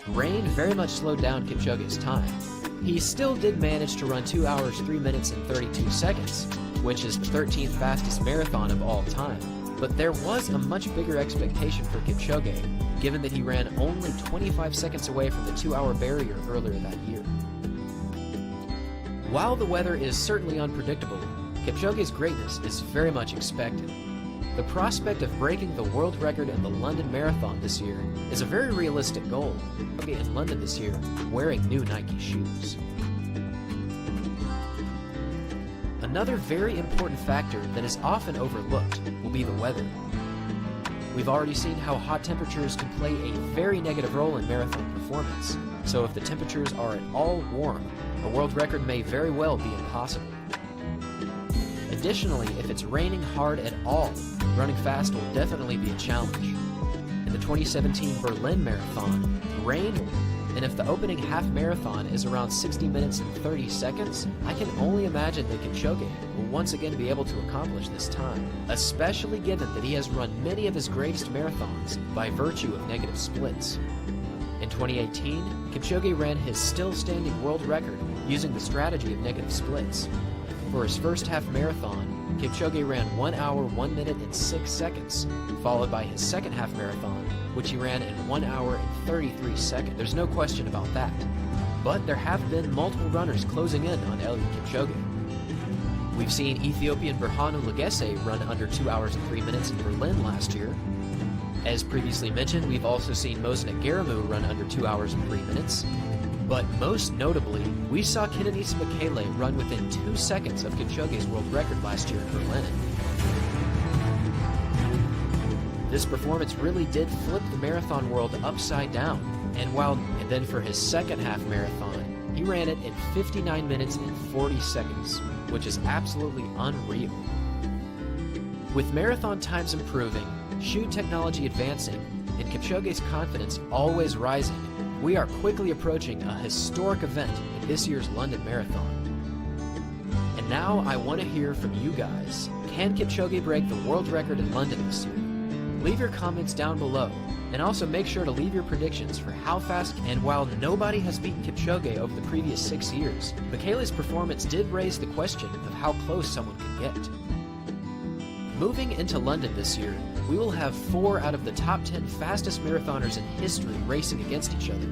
Rain very much slowed down Kipchoge's time. He still did manage to run 2 hours, 3 minutes, and 32 seconds, which is the 13th fastest marathon of all time. But there was a much bigger expectation for Kipchoge, given that he ran only 25 seconds away from the 2-hour barrier earlier that year. While the weather is certainly unpredictable, Kipchoge's greatness is very much expected. The prospect of breaking the world record in the London Marathon this year is a very realistic goal. Kipchoge in London this year wearing new Nike shoes. Another very important factor that is often overlooked will be the weather. We've already seen how hot temperatures can play a very negative role in marathon performance, so if the temperatures are at all warm, a world record may very well be impossible. Additionally, if it's raining hard at all, running fast will definitely be a challenge. In the 2017 Berlin Marathon, rain, and if the opening half marathon is around 60 minutes and 30 seconds, I can only imagine that Kipchoge will once again be able to accomplish this time, especially given that he has run many of his greatest marathons by virtue of negative splits. In 2018, Kipchoge ran his still-standing world record using the strategy of negative splits. For his first half marathon, Kipchoge ran 1 hour, 1 minute, and 6 seconds, followed by his second half marathon, which he ran in 1 hour and 33 seconds. There's no question about that. But there have been multiple runners closing in on ELIUD Kipchoge. We've seen Ethiopian Berhanu Legesse run under 2 hours and 3 minutes in Berlin last year. As previously mentioned, we've also seen Moznet Garamu run under 2 hours and 3 minutes. But most notably, we saw Kenenisa Bekele run within 2 seconds of Kipchoge's world record last year in Berlin. This performance really did flip the marathon world upside down, and then for his second half marathon, he ran it in 59 minutes and 40 seconds, which is absolutely unreal. With marathon times improving, shoe technology advancing, and Kipchoge's confidence always rising, we are quickly approaching a historic event in this year's London Marathon. And now I want to hear from you guys. Can Kipchoge break the world record in London this year? Leave your comments down below, and also make sure to leave your predictions for how fast. And while nobody has beaten Kipchoge over the previous 6 years, Bekele's performance did raise the question of how close someone could get. Moving into London this year, we will have 4 out of the top 10 fastest marathoners in history racing against each other.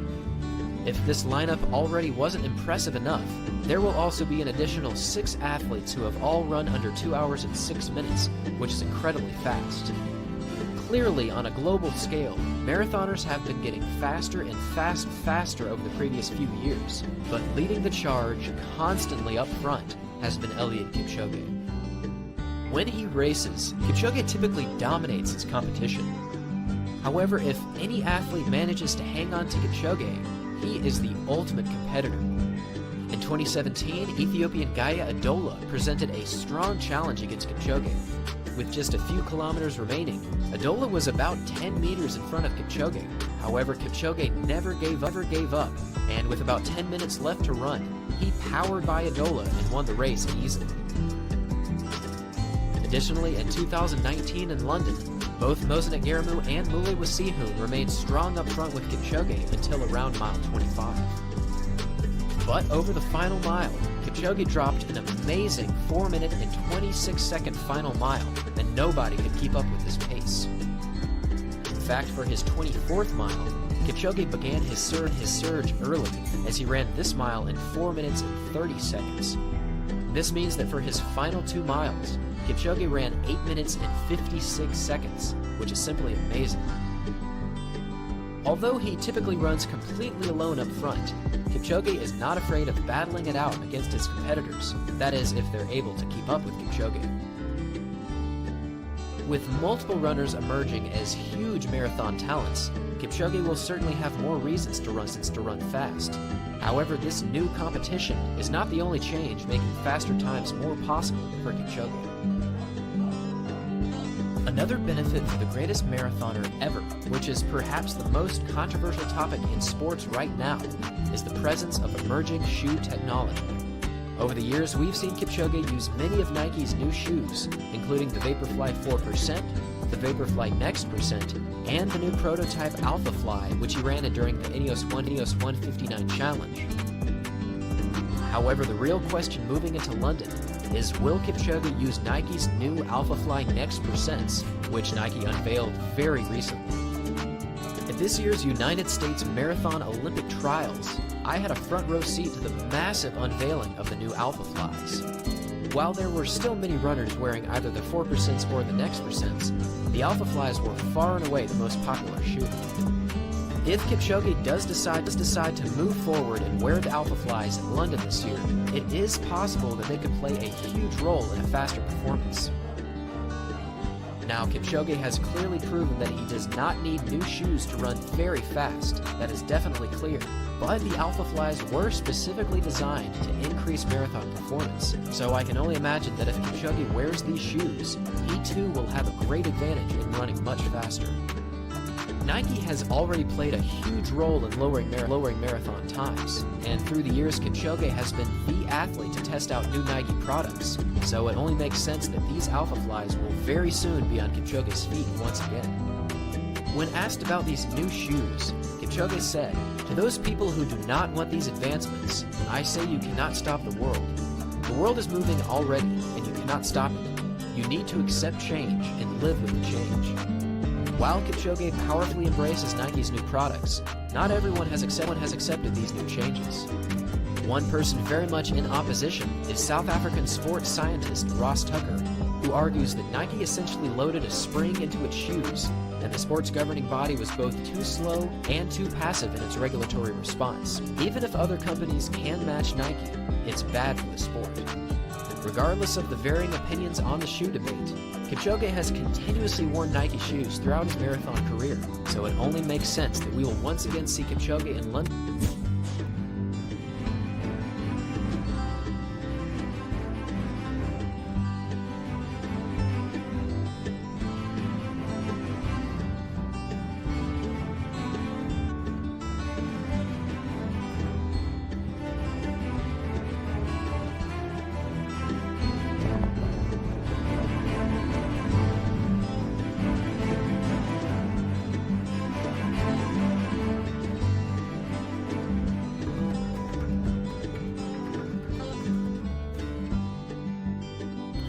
If this lineup already wasn't impressive enough, there will also be an additional 6 athletes who have all run under 2 hours and 6 minutes, which is incredibly fast. Clearly, on a global scale, marathoners have been getting faster and faster over the previous few years, but leading the charge constantly up front has been ELIUD Kipchoge. When he races, Kipchoge typically dominates his competition. However, if any athlete manages to hang on to Kipchoge, he is the ultimate competitor. In 2017, Ethiopian Gaia Adola presented a strong challenge against Kipchoge. With just a few kilometers remaining, Adola was about 10 meters in front of Kipchoge. However, Kipchoge never gave up, and with about 10 minutes left to run, he powered by Adola and won the race easily. Additionally, in 2019 in London, both Moznet Garamu and Mule Wasihu remained strong up front with Kipchoge until around mile 25. But over the final mile, Kipchoge dropped an amazing 4 minute and 26 second final mile, and nobody could keep up with his pace. In fact, for his 24th mile, Kipchoge began his surge early as he ran this mile in 4 minutes and 30 seconds. This means that for his final 2 miles, Kipchoge ran 8 minutes and 56 seconds, which is simply amazing. Although he typically runs completely alone up front, Kipchoge is not afraid of battling it out against his competitors, that is, if they're able to keep up with Kipchoge. With multiple runners emerging as huge marathon talents, Kipchoge will certainly have more reasons to run fast. However, this new competition is not the only change making faster times more possible for Kipchoge. Another benefit for the greatest marathoner ever, which is perhaps the most controversial topic in sports right now, is the presence of emerging shoe technology. Over the years, we've seen Kipchoge use many of Nike's new shoes, including the Vaporfly 4%, with the Vaporfly Next Percent and the new prototype AlphaFly, which he ran during the ELIUD 159 challenge. However, the real question moving into London is, will Kipchoge use Nike's new AlphaFly Next Percents, which Nike unveiled very recently? At this year's United States Marathon Olympic Trials, I had a front row seat to the massive unveiling of the new AlphaFlies. While there were still many runners wearing either the 4% or the Next Percents, the AlphaFlies were far and away the most popular shoe. If Kipchoge does decide to move forward and wear the AlphaFlies in London this year, it is possible that they could play a huge role in a faster performance. Now, Kipchoge has clearly proven that he does not need new shoes to run very fast. That is definitely clear. But the AlphaFlies were specifically designed to increase marathon performance, so I can only imagine that if Kipchoge wears these shoes, he too will have a great advantage in running much faster. Nike has already played a huge role in lowering marathon times, and through the years Kipchoge has been the athlete to test out new Nike products, so it only makes sense that these AlphaFlies will very soon be on Kipchoge's feet once again. When asked about these new shoes, Kipchoge said, "To those people who do not want these advancements, I say you cannot stop the world. The world is moving already, and you cannot stop it. You need to accept change and live with the change." While Kipchoge powerfully embraces Nike's new products, not everyone has accepted these new changes. One person very much in opposition is South African sports scientist Ross Tucker, who argues that Nike essentially loaded a spring into its shoes, and the sports governing body was both too slow and too passive in its regulatory response. Even if other companies can match Nike, it's bad for the sport. Regardless of the varying opinions on the shoe debate, Kipchoge has continuously worn Nike shoes throughout his marathon career, so it only makes sense that we will once again see Kipchoge in London.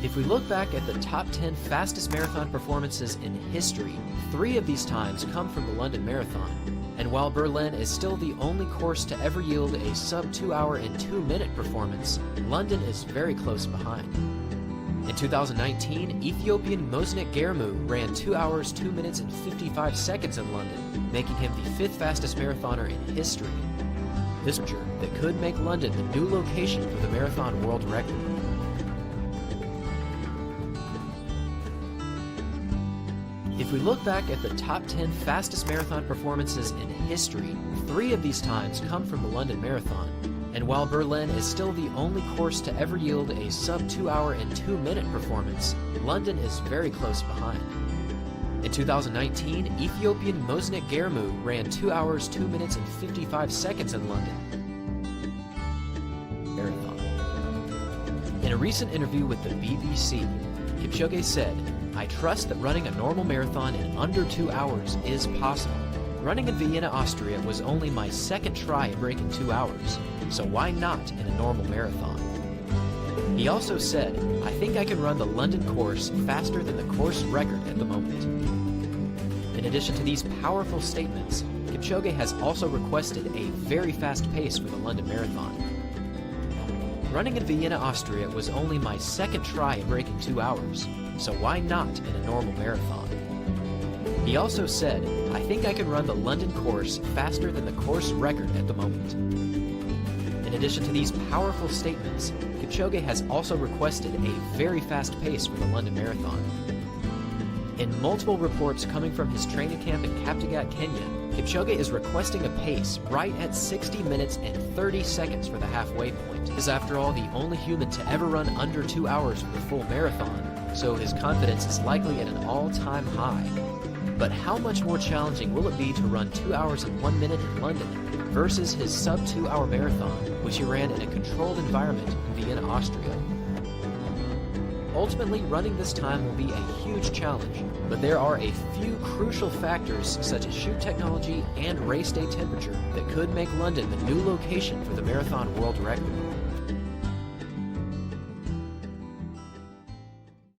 If we look back at the top 10 fastest marathon performances in history, 3 of these times come from the London Marathon. And while Berlin is still the only course to ever yield a sub 2 hour and 2 minute performance, London is very close behind. In 2019, Ethiopian Mosnet Germu ran 2 hours, 2 minutes and 55 seconds in London, making him the 5th fastest marathoner in history. This measure that could make London the new location for the marathon world record. If we look back at the top 10 fastest marathon performances in history, 3 of these times come from the London Marathon. And while Berlin is still the only course to ever yield a sub 2 hour and 2 minute performance, London is very close behind. In 2019, Ethiopian Mosnet Germu ran 2 hours, 2 minutes and 55 seconds in London Marathon. In a recent interview with the BBC, Kipchoge said, "I trust that running a normal marathon in under 2 hours is possible. Running in Vienna, Austria was only my 2nd try at breaking 2 hours, so why not in a normal marathon?" He also said, "I think I can run the London course faster than the course record at the moment." In addition to these powerful statements, Kipchoge has also requested a very fast pace for the London Marathon. "Running in Vienna, Austria was only my 2nd try at breaking 2 hours, so why not in a normal marathon?" He also said, "I think I can run the London course faster than the course record at the moment." In addition to these powerful statements, Kipchoge has also requested a very fast pace for the London Marathon. In multiple reports coming from his training camp in Kaptagat, Kenya, Kipchoge is requesting a pace right at 60 minutes and 30 seconds for the halfway point. He is, after all, the only human to ever run under 2 hours for the full marathon, so his confidence is likely at an all-time high. But how much more challenging will it be to run 2 hours and 1 minute in London versus his sub 2 hour marathon, which he ran in a controlled environment in Vienna, Austria? Ultimately, running this time will be a huge challenge, but there are a few crucial factors such as chute technology and race day temperature that could make London the new location for the marathon world record.